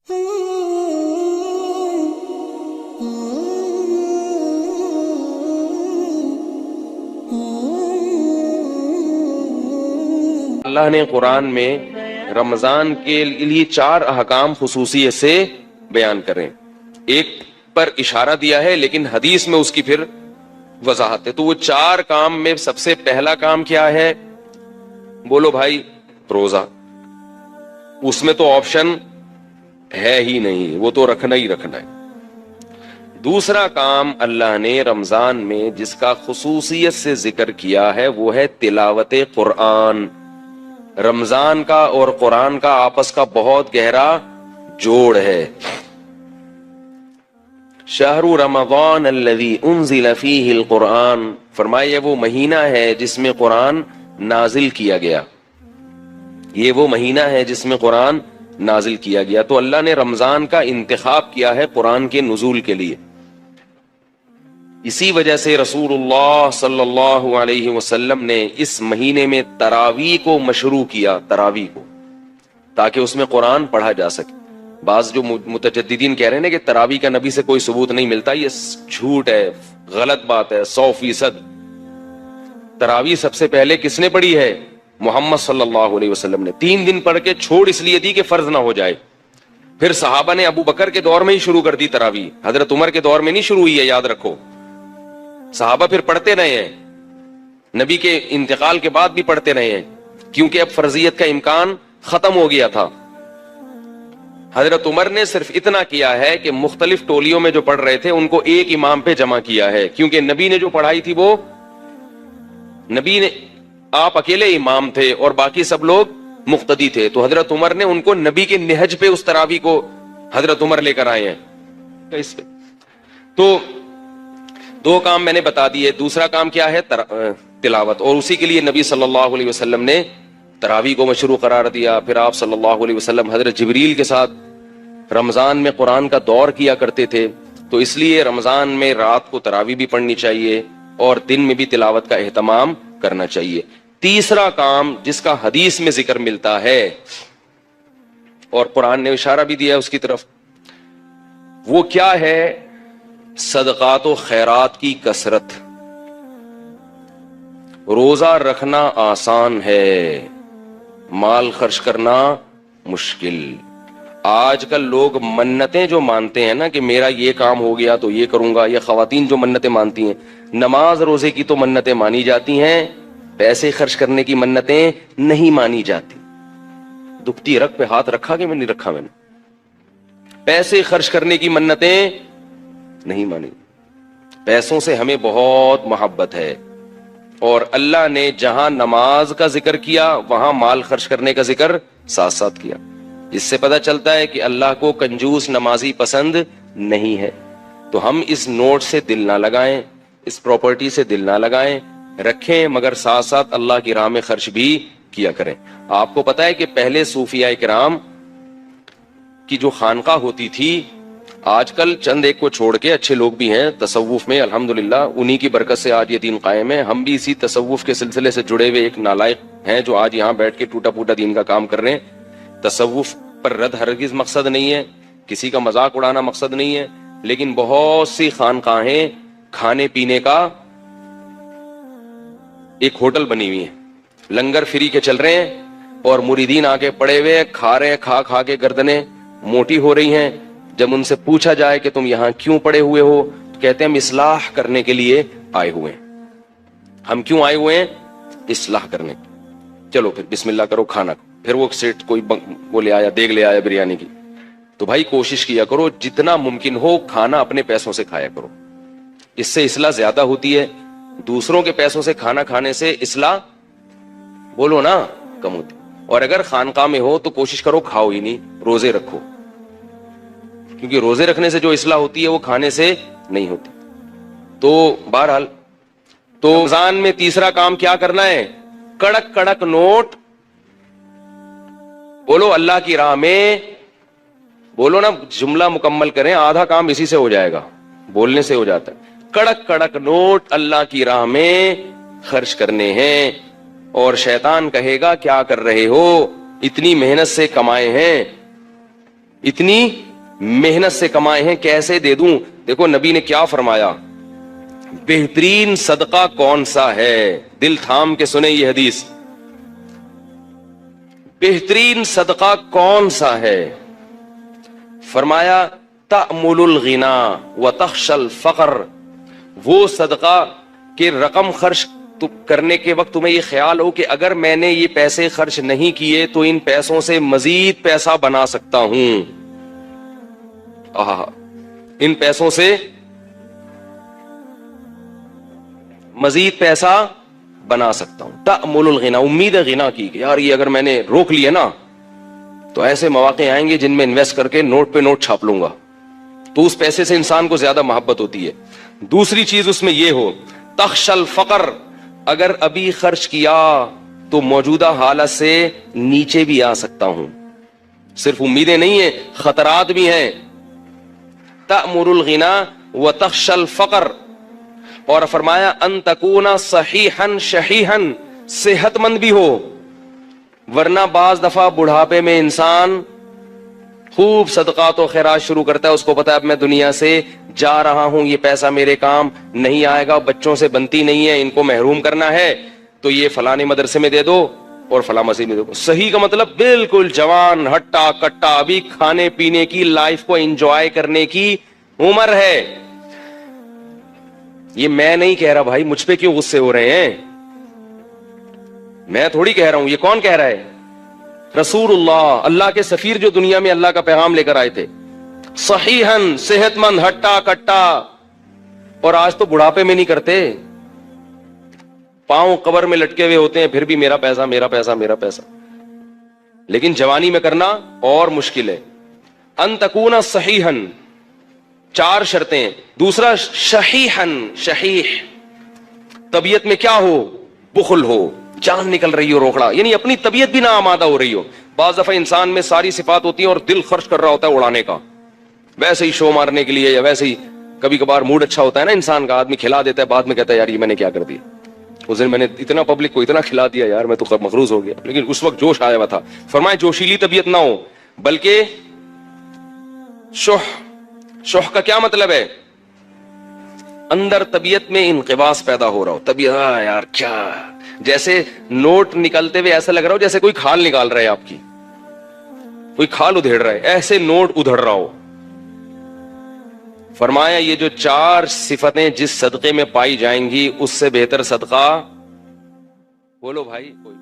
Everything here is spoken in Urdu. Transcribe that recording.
اللہ نے قرآن میں رمضان کے لیے 4 احکام خصوصیت سے بیان کریں. ایک پر اشارہ دیا ہے لیکن حدیث میں اس کی پھر وضاحت ہے. تو وہ 4 کام میں سب سے پہلا کام کیا ہے؟ بولو بھائی، روزہ. اس میں تو آپشن ہے ہی نہیں، وہ تو رکھنا ہی رکھنا ہے. دوسرا کام اللہ نے رمضان میں جس کا خصوصیت سے ذکر کیا ہے وہ ہے تلاوت قرآن. رمضان کا اور قرآن کا آپس کا بہت گہرا جوڑ ہے. شہر رمضان الذی انزل فیہ القرآن، فرمایا یہ وہ مہینہ ہے جس میں قرآن نازل کیا گیا. یہ وہ مہینہ ہے جس میں قرآن نازل کیا گیا. تو اللہ نے رمضان کا انتخاب کیا ہے قرآن کے نزول کے لیے. اسی وجہ سے رسول اللہ صلی اللہ علیہ وسلم نے اس مہینے میں تراویح کو مشروع کیا، تراویح کو، تاکہ اس میں قرآن پڑھا جا سکے. بعض جو متجددین کہہ رہے ہیں نا کہ تراویح کا نبی سے کوئی ثبوت نہیں ملتا، یہ جھوٹ ہے، غلط بات ہے 100%. تراویح سب سے پہلے کس نے پڑھی ہے؟ محمد صلی اللہ علیہ وسلم نے. 3 دن پڑھ کے چھوڑ اس لیے دی کہ فرض نہ ہو جائے. پھر صحابہ نے ابو بکر کے دور میں ہی شروع کر دی تراویح، حضرت عمر کے دور میں نہیں شروع ہوئی ہے، یاد رکھو. صحابہ پھر پڑھتے رہے ہیں، نبی کے انتقال کے بعد بھی پڑھتے رہے ہیں، کیونکہ اب فرضیت کا امکان ختم ہو گیا تھا. حضرت عمر نے صرف اتنا کیا ہے کہ مختلف ٹولیوں میں جو پڑھ رہے تھے ان کو ایک امام پہ جمع کیا ہے، کیونکہ نبی نے جو پڑھائی تھی وہ نبی نے، آپ اکیلے امام تھے اور باقی سب لوگ مقتدی تھے. تو حضرت عمر نے ان کو نبی کے نہج پہ اس تراویح کو حضرت عمر لے کر آئے ہیں اس پہ. تو 2 کام میں نے بتا دیے. دوسرا کام کیا ہے؟ تلاوت. اور اسی کے لیے نبی صلی اللہ علیہ وسلم نے تراویح کو مشروع قرار دیا. پھر آپ صلی اللہ علیہ وسلم حضرت جبریل کے ساتھ رمضان میں قرآن کا دور کیا کرتے تھے. تو اس لیے رمضان میں رات کو تراویح بھی پڑھنی چاہیے اور دن میں بھی تلاوت کا اہتمام کرنا چاہیے. تیسرا کام جس کا حدیث میں ذکر ملتا ہے اور قرآن نے اشارہ بھی دیا اس کی طرف، وہ کیا ہے؟ صدقات و خیرات کی کثرت. روزہ رکھنا آسان ہے، مال خرچ کرنا مشکل. آج کل لوگ منتیں جو مانتے ہیں نا کہ میرا یہ کام ہو گیا تو یہ کروں گا، یا خواتین جو منتیں مانتی ہیں، نماز روزے کی تو منتیں مانی جاتی ہیں، پیسے خرچ کرنے کی منتیں نہیں مانی جاتی. دکھتی رگ پہ ہاتھ رکھا کہ میں نہیں رکھا؟ میں نے پیسے خرچ کرنے کی منتیں نہیں مانی. پیسوں سے ہمیں بہت محبت ہے، اور اللہ نے جہاں نماز کا ذکر کیا وہاں مال خرچ کرنے کا ذکر ساتھ ساتھ کیا. اس سے پتہ چلتا ہے کہ اللہ کو کنجوس نمازی پسند نہیں ہے. تو ہم اس نوٹ سے دل نہ لگائیں، اس پراپرٹی سے دل نہ لگائیں، رکھیں، مگر ساتھ ساتھ اللہ کی راہ میں خرچ بھی کیا کریں. آپ کو پتہ ہے کہ پہلے صوفیاء کرام کی جو خانقاہ ہوتی تھی، آج کل چند ایک کو چھوڑ کے اچھے لوگ بھی ہیں تصوف میں الحمدللہ، انہی کی برکت سے آج یہ دین قائم ہے. ہم بھی اسی تصوف کے سلسلے سے جڑے ہوئے ایک نالائق ہیں جو آج یہاں بیٹھ کے ٹوٹا پوٹا دین کا کام کر رہے ہیں. تصوف پر رد ہرگز مقصد نہیں ہے، کسی کا مذاق اڑانا مقصد نہیں ہے، لیکن بہت سی خانقاہیں کھانے پینے کا ایک ہوٹل بنی ہوئی ہیں، لنگر فری کے چل رہے ہیں، اور مریدین آ کے پڑے ہوئے کھا رہے ہیں، کھا کھا کے گردنیں موٹی ہو رہی ہیں. جب ان سے پوچھا جائے کہ تم یہاں کیوں پڑے ہوئے ہو، تو کہتے ہیں ہم اصلاح کرنے کے لیے آئے ہوئے ہیں. ہم کیوں آئے ہوئے ہیں؟ اصلاح کرنے. چلو پھر بسم اللہ کرو، کھانا. پھر وہ سیٹ کوئی وہ لے آیا، دیگ لے آیا بریانی کی. تو بھائی کوشش کیا کرو جتنا ممکن ہو کھانا اپنے پیسوں سے کھایا کرو، اس سے اصلاح زیادہ ہوتی ہے. دوسروں کے پیسوں سے کھانا کھانے سے اصلاح بولو نا کم ہوتی. اور اگر خانقاہ میں ہو تو کوشش کرو کھاؤ ہی نہیں، روزے رکھو، کیونکہ روزے رکھنے سے جو اصلاح ہوتی ہے وہ کھانے سے نہیں ہوتی. تو بہرحال تو رمضان میں تیسرا کام کیا کرنا ہے؟ کڑک کڑک نوٹ بولو اللہ کی راہ میں. بولو نا، جملہ مکمل کریں، آدھا کام اسی سے ہو جائے گا، بولنے سے ہو جاتا ہے. کڑک کڑک نوٹ اللہ کی راہ میں خرچ کرنے ہیں. اور شیطان کہے گا کیا کر رہے ہو، اتنی محنت سے کمائے ہیں، اتنی محنت سے کمائے ہیں, کیسے دے دوں؟ دیکھو نبی نے کیا فرمایا, بہترین صدقہ کون سا ہے؟ دل تھام کے سنیں یہ حدیث. بہترین صدقہ کون سا ہے؟ فرمایا تأمل الغنا وتخشى الفقر. وہ صدقہ کہ رقم خرچ کرنے کے وقت تمہیں یہ خیال ہو کہ اگر میں نے یہ پیسے خرچ نہیں کیے تو ان پیسوں سے مزید پیسہ بنا سکتا ہوں. ان پیسوں سے مزید پیسہ بنا سکتا ہوں. تأمل الغنا, امید ہے غنا کی کہ یار یہ اگر میں نے روک لیا نا تو ایسے مواقع آئیں گے جن میں انویسٹ کر کے نوٹ پہ نوٹ چھاپ لوں گا. تو اس پیسے سے انسان کو زیادہ محبت ہوتی ہے. دوسری چیز اس میں یہ ہو, تخشى الفقر, اگر ابھی خرچ کیا تو موجودہ حالت سے نیچے بھی آ سکتا ہوں. صرف امیدیں نہیں ہیں, خطرات بھی ہیں. تأمر الغنا وتخشى الفقر. اور فرمایا ان تکون صحیحا شحیحا, صحت مند بھی ہو, ورنہ بعض دفعہ بڑھاپے میں انسان خوب صدقات و خیرات شروع کرتا ہے, اس کو پتا ہے اب میں دنیا سے جا رہا ہوں, یہ پیسہ میرے کام نہیں آئے گا, بچوں سے بنتی نہیں ہے, ان کو محروم کرنا ہے, تو یہ فلانے مدرسے میں دے دو اور فلاں مسجد میں دے دو. صحیح کا مطلب بالکل جوان ہٹا کٹا, ابھی کھانے پینے کی, لائف کو انجوائے کرنے کی عمر ہے. یہ میں نہیں کہہ رہا بھائی, مجھ پہ کیوں غصے ہو رہے ہیں؟ میں تھوڑی کہہ رہا ہوں, یہ کون کہہ رہا ہے؟ رسول اللہ, اللہ کے سفیر جو دنیا میں اللہ کا پیغام لے کر آئے تھے. صحیحاً, صحت مند, ہٹا کٹا. اور آج تو بڑھاپے میں نہیں کرتے, پاؤں قبر میں لٹکے ہوئے ہوتے ہیں, پھر بھی میرا پیسہ میرا پیسہ میرا پیسہ. لیکن جوانی میں کرنا اور مشکل ہے. ان تکون صحیحاً, 4 شرطیں. دوسرا شحیحاً, شحیح, طبیعت میں کیا ہو؟ بخل ہو, جان نکل رہی ہو, روکڑا, یعنی اپنی طبیعت بھی نہ آمادہ ہو رہی ہو. بعض دفعہ انسان میں ساری صفات ہوتی ہیں اور دل خرچ کر رہا ہوتا ہے اڑانے کا, ویسے ہی شو مارنے کے لیے, یا ویسے ہی کبھی کبھار موڈ اچھا ہوتا ہے نا انسان کا, آدمی کھلا دیتا ہے, بعد میں کہتا ہے یار یہ میں نے کیا کر دیا, اس دن میں نے اتنا پبلک کو اتنا کھلا دیا یار, میں تو مقروض ہو گیا. لیکن اس وقت جوش آیا ہوا تھا. فرمائے جوشیلی طبیعت نہ ہو, بلکہ شح کا کیا مطلب ہے؟ اندر طبیعت میں انقباض پیدا ہو رہا ہو. طبیعت یار کیا, جیسے نوٹ نکلتے ہوئے ایسا لگ رہا ہو جیسے کوئی کھال نکال رہا ہے, آپ کی کوئی کھال ادھیڑ رہا ہے, ایسے نوٹ ادھڑ رہا ہو. فرمایا یہ جو 4 صفتیں جس صدقے میں پائی جائیں گی, اس سے بہتر صدقہ بولو بھائی کوئی